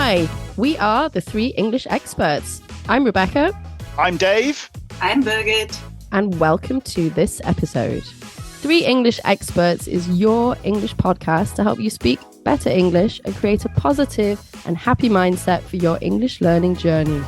Hi, we are the Three English Experts. I'm Rebecca. I'm Dave. I'm Birgit. And welcome to this episode. Three English Experts is your English podcast to help you speak better English and create a positive and happy mindset for your English learning journey.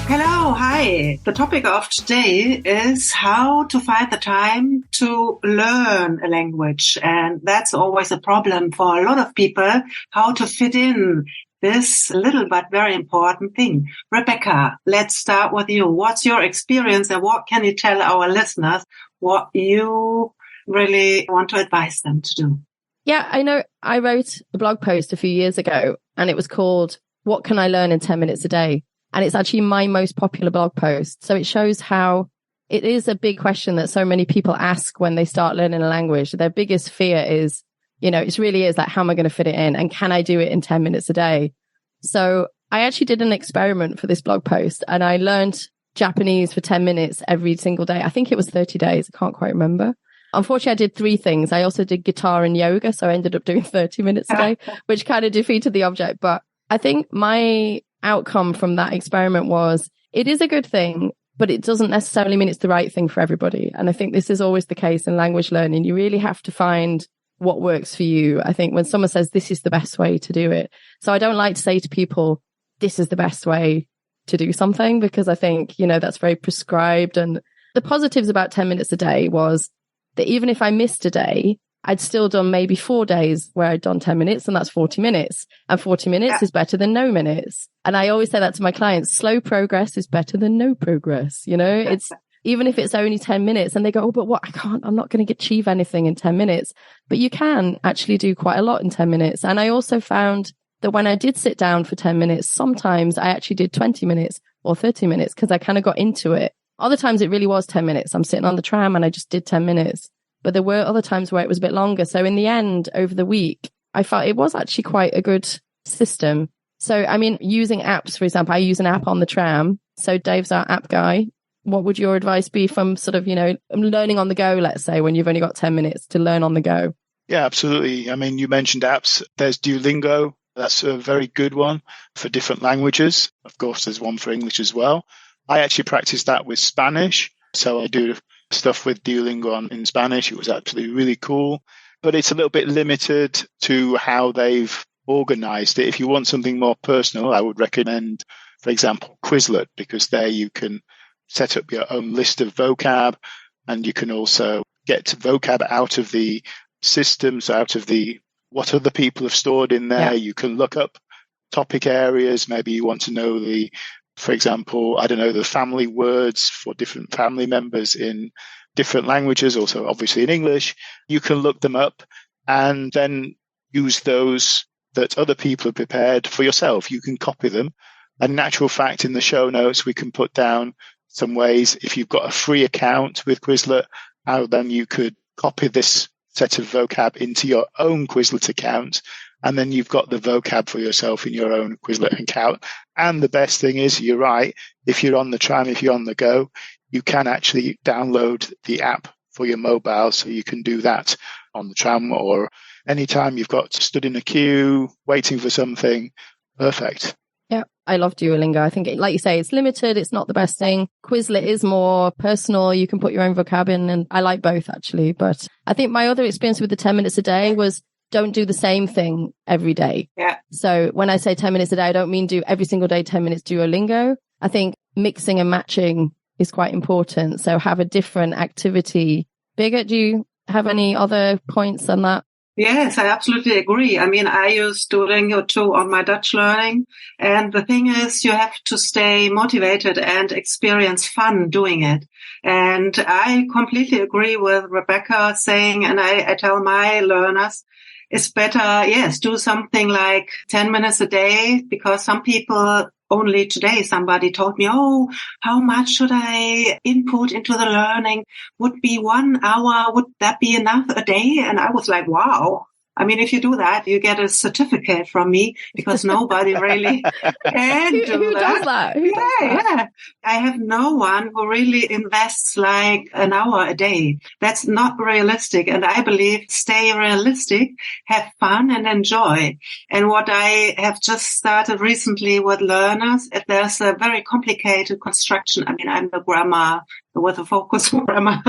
Hello, hi. The topic of today is how to find the time to learn a language. And that's always a problem for a lot of people, how to fit in this little but very important thing. Rebecca, let's start with you. What's your experience and what can you tell our listeners what you really want to advise them to do? Yeah, I know I wrote a blog post a few years ago and it was called, What Can I Learn in 10 Minutes a Day? And it's actually my most popular blog post. So it shows how it is a big question that so many people ask when they start learning a language. Their biggest fear is, it really is like, how am I going to fit it in? And can I do it in 10 minutes a day? So I actually did an experiment for this blog post and I learned Japanese for 10 minutes every single day. I think it was 30 days. I can't quite remember. Unfortunately, I did three things. I also did guitar and yoga. So I ended up doing 30 minutes a day, which kind of defeated the object. But I think my outcome from that experiment was it is a good thing, but it doesn't necessarily mean it's the right thing for everybody. And I think this is always the case in language learning. You really have to find what works for you. I think when someone says this is the best way to do it. So I don't like to say to people, this is the best way to do something, because I think, that's very prescribed. And the positives about 10 minutes a day was that even if I missed a day, I'd still done maybe 4 days where I'd done 10 minutes and that's 40 minutes. And 40 minutes is better than no minutes. And I always say that to my clients, slow progress is better than no progress. It's even if it's only 10 minutes and they go, oh, but what? I'm not going to achieve anything in 10 minutes. But you can actually do quite a lot in 10 minutes. And I also found that when I did sit down for 10 minutes, sometimes I actually did 20 minutes or 30 minutes because I kind of got into it. Other times it really was 10 minutes. I'm sitting on the tram and I just did 10 minutes. But there were other times where it was a bit longer. So in the end, over the week, I felt it was actually quite a good system. So, using apps, for example, I use an app on the tram. So Dave's our app guy. What would your advice be from sort of, learning on the go, let's say, when you've only got 10 minutes to learn on the go? Yeah, absolutely. You mentioned apps. There's Duolingo. That's a very good one for different languages. Of course, there's one for English as well. I actually practice that with Spanish. So I do stuff with Duolingo in Spanish. It was actually really cool, but it's a little bit limited to how they've organized it. If you want something more personal, I would recommend, for example, Quizlet, because there you can set up your own list of vocab and you can also get vocab out of the systems, out of what other people have stored in there. Yeah. You can look up topic areas. Maybe you want to know for example, the family words for different family members in different languages, also obviously in English. You can look them up and then use those that other people have prepared for yourself. You can copy them. And natural fact, in the show notes, we can put down some ways, if you've got a free account with Quizlet, how then you could copy this set of vocab into your own Quizlet account. And then you've got the vocab for yourself in your own Quizlet account. And the best thing is, you're right, if you're on the tram, if you're on the go, you can actually download the app for your mobile. So you can do that on the tram or anytime you've got stood in a queue, waiting for something. Perfect. Yeah, I love Duolingo. I think, like you say, it's limited. It's not the best thing. Quizlet is more personal. You can put your own vocab in, and I like both, actually. But I think my other experience with the 10 minutes a day was don't do the same thing every day. Yeah. So when I say 10 minutes a day, I don't mean do every single day 10 minutes Duolingo. I think mixing and matching is quite important. So have a different activity. Birgit, do you have any other points on that? Yes, I absolutely agree. I use Duolingo too on my Dutch learning. And the thing is, you have to stay motivated and experience fun doing it. And I completely agree with Rebecca saying, and I tell my learners, it's better, yes, do something like 10 minutes a day, because some people, only today somebody told me, oh, how much should I input into the learning? Would be 1 hour, would that be enough a day? And I was like, wow, I mean, if you do that, you get a certificate from me because nobody really can do Who that. does that? Who does that? Yeah. I have no one who really invests like an hour a day. That's not realistic. And I believe stay realistic, have fun and enjoy. And what I have just started recently with learners, if there's a very complicated construction, I mean, I'm the grammar, with a focus on grammar.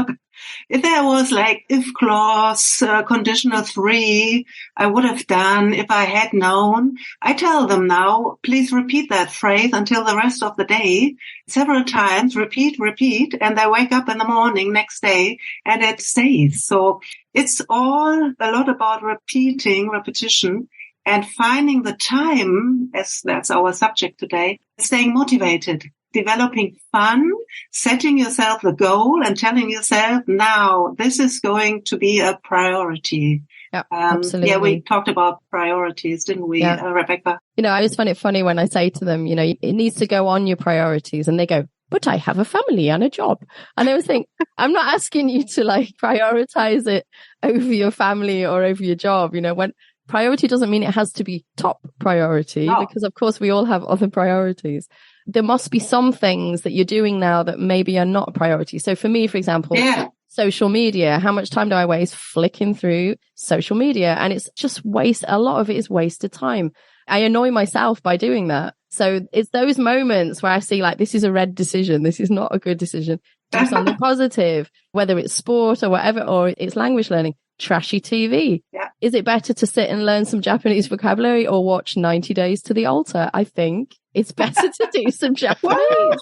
If there was like if clause, conditional 3, I would have done if I had known. I tell them now, please repeat that phrase until the rest of the day, several times, repeat, and they wake up in the morning next day and it stays. So it's all a lot about repetition and finding the time, as that's our subject today, staying motivated. Developing fun, setting yourself the goal and telling yourself, now this is going to be a priority. Yeah, absolutely. Yeah, we talked about priorities, didn't we, Rebecca? You know, I just find it funny when I say to them, you know, it needs to go on your priorities. And they go, but I have a family and a job. And I always think, I'm not asking you to like prioritize it over your family or over your job. You know, when priority doesn't mean it has to be top priority, because of course we all have other priorities. There must be some things that you're doing now that maybe are not a priority. So for me, for example, social media, how much time do I waste flicking through social media? And it's just a lot of it is wasted time. I annoy myself by doing that. So it's those moments where I see like, this is a red decision. This is not a good decision. Do something positive, whether it's sport or whatever, or it's language learning. Trashy TV. Yeah. Is it better to sit and learn some Japanese vocabulary or watch 90 Days to the Altar? I think it's better to do some Japanese.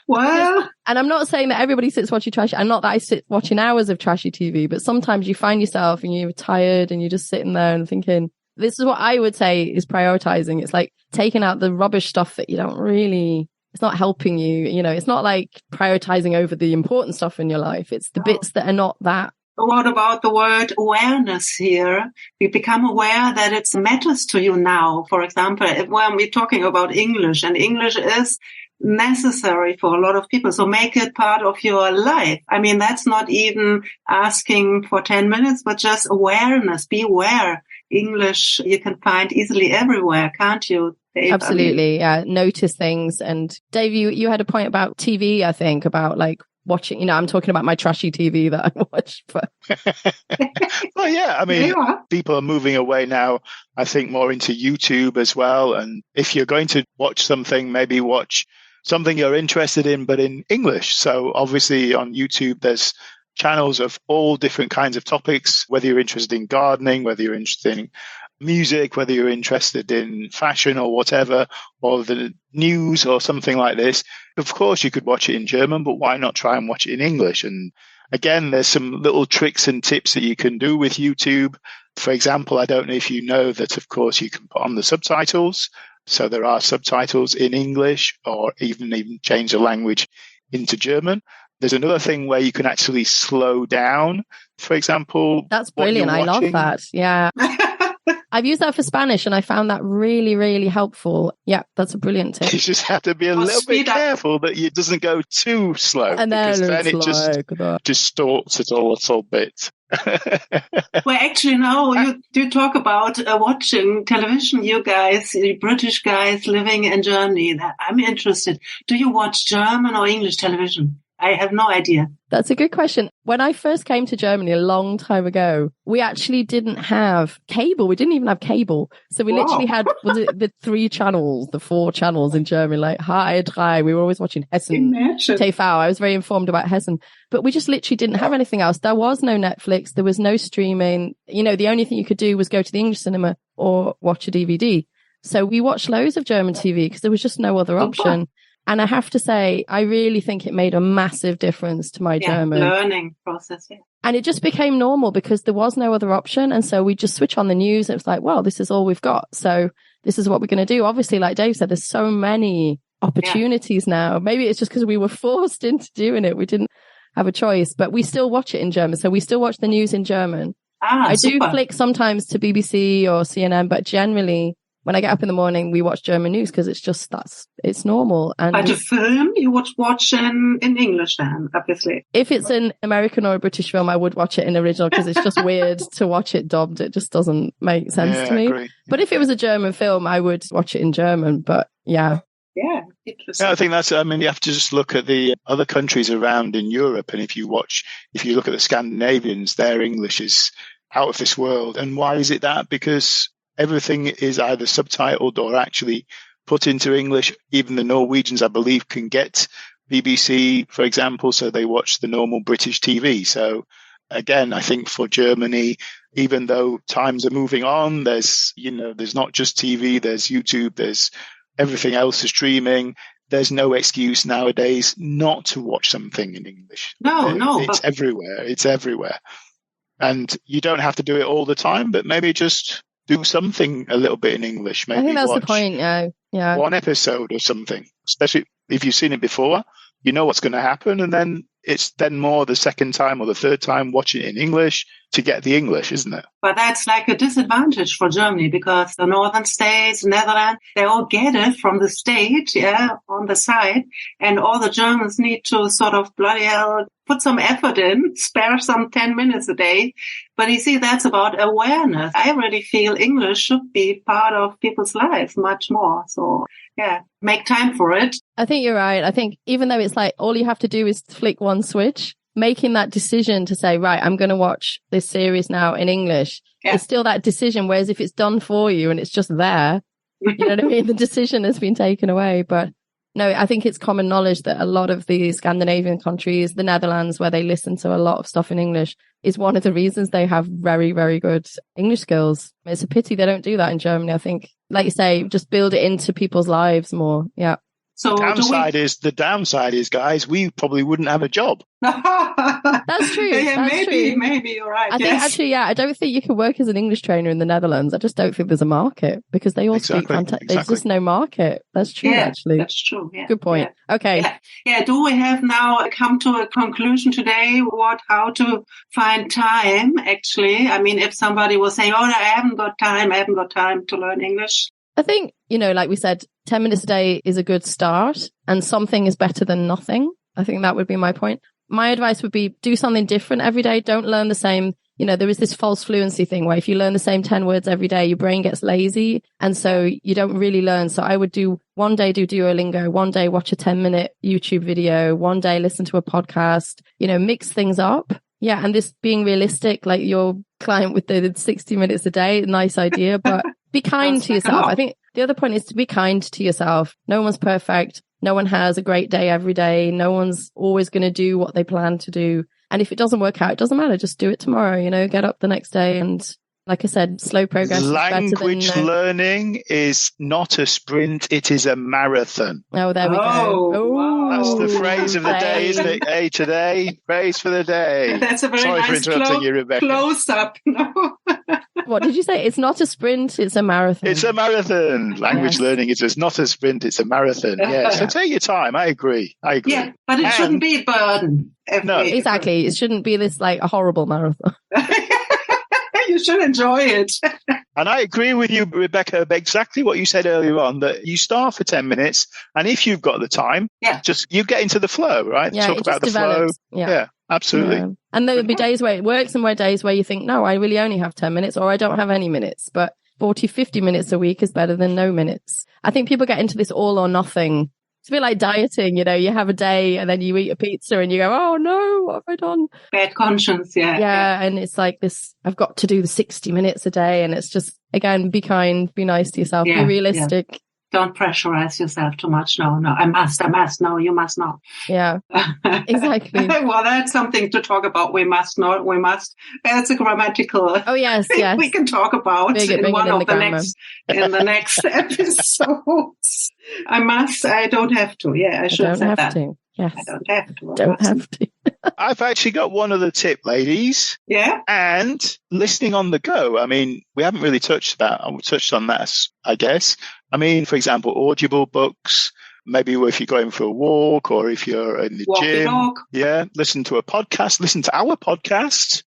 Well, and I'm not saying that everybody sits watching trashy. And not that I sit watching hours of trashy TV, but sometimes you find yourself and you're tired and you're just sitting there and thinking, this is what I would say is prioritizing. It's like taking out the rubbish stuff that you don't really, it's not helping you. You know, it's not like prioritizing over the important stuff in your life. It's the bits that are not that. What about the word awareness here? We become aware that it matters to you now. For example, when we're talking about English, and English is necessary for a lot of people. So make it part of your life. I mean, that's not even asking for 10 minutes, but just awareness. Be aware. English you can find easily everywhere, can't you, Dave? Absolutely. Yeah. Notice things. And Dave, you had a point about TV, I think, about like watching, you know, I'm talking about my trashy TV that I watch. But well, yeah, I mean, people are moving away now, I think, more into YouTube as well. And if you're going to watch something, maybe watch something you're interested in, but in English. So obviously on YouTube, there's channels of all different kinds of topics, whether you're interested in gardening, whether you're interested in music, whether you're interested in fashion or whatever, or the news or something like this. Of course, you could watch it in German, but why not try and watch it in English? And again, there's some little tricks and tips that you can do with YouTube. For example, I don't know if you know that, of course, you can put on the subtitles. So there are subtitles in English, or even change the language into German. There's another thing where you can actually slow down, for example. That's brilliant. I love that. Yeah. I've used that for Spanish and I found that really, really helpful. Yeah, that's a brilliant tip. You just have to be a little bit careful that it doesn't go too slow. And then it just distorts it a little bit. Well, actually, no, you talk about watching television, you guys, you British guys living in Germany. I'm interested. Do you watch German or English television? I have no idea. That's a good question. When I first came to Germany a long time ago, we actually didn't have cable. We didn't even have cable. So we literally had the 3 channels, the 4 channels in German, like HR3. We were always watching Hessen TV. I was very informed about Hessen. But we just literally didn't have anything else. There was no Netflix. There was no streaming. You know, the only thing you could do was go to the English cinema or watch a DVD. So we watched loads of German TV because there was just no other option. And I have to say, I really think it made a massive difference to my German learning process. Yeah. And it just became normal because there was no other option. And so we just switch on the news. And it was like, well, this is all we've got. So this is what we're going to do. Obviously, like Dave said, there's so many opportunities now. Maybe it's just because we were forced into doing it. We didn't have a choice, but we still watch it in German. So we still watch the news in German. I do flick sometimes to BBC or CNN, but generally when I get up in the morning, we watch German news because it's normal. And but a film you would watch in English then, obviously. If it's an American or a British film, I would watch it in original because it's just weird to watch it dubbed. It just doesn't make sense to me. Agree. But if it was a German film, I would watch it in German. But yeah. Yeah, interesting. Yeah, I think you have to just look at the other countries around in Europe. And if you look at the Scandinavians, their English is out of this world. And why is it that? Because everything is either subtitled or actually put into English. Even the Norwegians, I believe, can get BBC, for example, so they watch the normal British TV. So again, I think for Germany, even though times are moving on, there's not just TV, there's YouTube, there's everything else is streaming. There's no excuse nowadays not to watch something in English. No. It's everywhere. It's everywhere. And you don't have to do it all the time, but maybe just do something a little bit in English. Maybe I think that's the point. Yeah. One episode or something, especially if you've seen it before, you know what's going to happen. And then it's more the second time or the third time watching it in English to get the English, isn't it? But that's like a disadvantage for Germany because the northern states, Netherlands, they all get it from the state, on the side. And all the Germans need to sort of bloody hell put some effort in, spare some 10 minutes a day. But you see, that's about awareness. I really feel English should be part of people's lives much more. So yeah, make time for it. I think you're right. I think even though it's like all you have to do is flick one switch, making that decision to say, right, I'm going to watch this series now in English. Yeah. It's still that decision. Whereas if it's done for you and it's just there, you know what I mean? The decision has been taken away. But no, I think it's common knowledge that a lot of the Scandinavian countries, the Netherlands, where they listen to a lot of stuff in English, is one of the reasons they have very, very good English skills. It's a pity they don't do that in Germany. I think, like you say, just build it into people's lives more. Yeah. So the downside is, guys, we probably wouldn't have a job. That's true. Yeah, That's maybe you're right. I think actually, I don't think you can work as an English trainer in the Netherlands. I just don't think there's a market because they all speak fantastic. There's just no market. That's true, actually. That's true. Yeah. Good point. Yeah. Okay. Yeah. Do we have now come to a conclusion today? How to find time? Actually, I mean, if somebody was saying, "Oh, I haven't got time to learn English." I think, like we said, 10 minutes a day is a good start and something is better than nothing. I think that would be my point. My advice would be do something different every day. Don't learn the same. There is this false fluency thing where if you learn the same 10 words every day, your brain gets lazy. And so you don't really learn. So I would do one day do Duolingo, one day watch a 10-minute YouTube video, one day listen to a podcast, mix things up. Yeah. And this being realistic, like your client with the 60 minutes a day, nice idea, but be kind to yourself. I think the other point is to be kind to yourself. No one's perfect. No one has a great day every day. No one's always going to do what they plan to do. And if it doesn't work out, it doesn't matter. Just do it tomorrow, get up the next day. And like I said, slow progress Language is better than, learning is not a sprint. It is a marathon. Oh, there we go. Wow. That's the phrase of the day, isn't it? Hey, today, phrase for the day. That's a very nice close-up. What did you say? It's not a sprint, it's a marathon. It's a marathon. Language learning is not a sprint, it's a marathon. Yeah. So take your time. I agree. Yeah, but it shouldn't be a burden. No, exactly. It shouldn't be this like a horrible marathon. You should enjoy it. And I agree with you, Rebecca, exactly what you said earlier on, that you start for 10 minutes. And if you've got the time, just you get into the flow, right? Yeah, talk about the flow. Yeah, absolutely. Yeah. And there would be days where it works and days where you think, no, I really only have 10 minutes or I don't have any minutes. But 40, 50 minutes a week is better than no minutes. I think people get into this all or nothing. It's a bit like dieting, you have a day and then you eat a pizza and you go, oh no, what have I done? Bad conscience, Yeah, and it's like this, I've got to do the 60 minutes a day. And it's just, again, be kind, be nice to yourself, be realistic. Yeah. Don't pressurize yourself too much. No, I must. No, you must not. Yeah, exactly. Well, that's something to talk about. We must not. We must. That's a grammatical. Oh yes. We can talk about in one of the next episodes. I must. I don't have to. Yeah, I should have said that. Yes. I don't have to. Don't have to. I've actually got one other tip, ladies. Yeah. And listening on the go. I mean, we haven't really touched on that, I guess. I mean, for example, audible books, maybe if you're going for a walk or if you're in the gym. Yeah. Listen to a podcast. Listen to our podcast.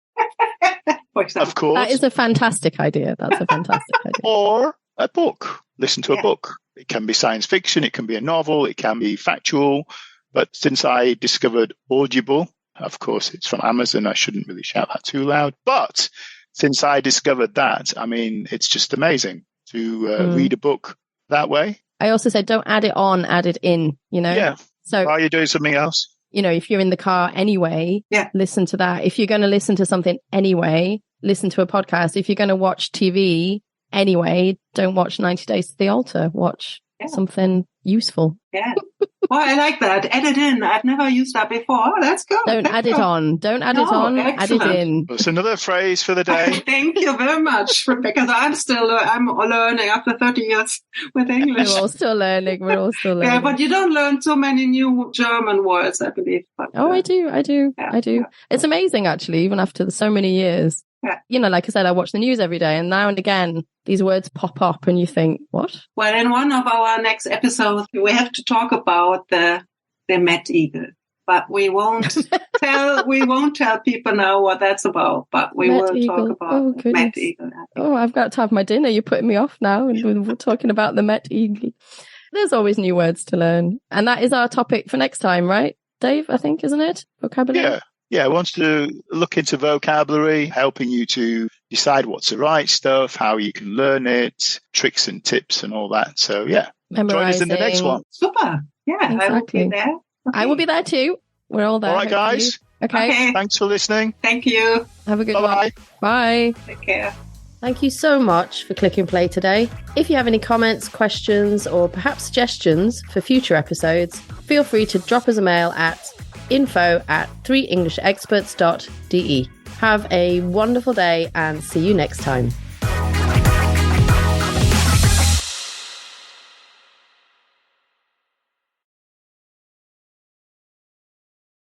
For example. Of course. That is a fantastic idea. That's a fantastic idea. Or a book. listen to a book. It can be science fiction, it can be a novel, it can be factual. But since I discovered Audible, of course, it's from Amazon, I shouldn't really shout that too loud. But since I discovered that, I mean, it's just amazing to read a book that way. I also said, don't add it on, add it in, you know? Yeah. So while you're doing something else. You know, if you're in the car anyway, listen to that. If you're going to listen to something anyway, listen to a podcast. If you're going to watch TV anyway, don't watch 90 Days to the Altar. Watch something useful. Yeah. Well, I like that. Add it in. I've never used that before. Oh, that's good. Don't add it on. Don't add it on. Excellent. Add it in. It's another phrase for the day. Thank you very much, because I'm learning after 30 years with English. We're all still learning. Yeah, but you don't learn so many new German words, I believe. But, I do. It's amazing, actually, even after so many years. Yeah. You know, like I said, I watch the news every day, and now and again, these words pop up and you think, what? Well, in one of our next episodes, we have to talk about the Met Eagle, but we won't tell people now what that's about, but we will talk about the Met Eagle. Oh, I've got to have my dinner. You're putting me off now, and we're talking about the Met Eagle. There's always new words to learn. And that is our topic for next time, right, Dave? I think, isn't it? Vocabulary? Yeah, I want to look into vocabulary, helping you to decide what's the right stuff, how you can learn it, tricks and tips and all that. So, join us in the next one. Super. Yeah, exactly. I will be there. Okay. I will be there too. We're all there. All right, guys. Okay. Thanks for listening. Thank you. Have a good one. Bye. Take care. Thank you so much for clicking play today. If you have any comments, questions, or perhaps suggestions for future episodes, feel free to drop us a mail at info@3englishexperts.de. Have a wonderful day and see you next time.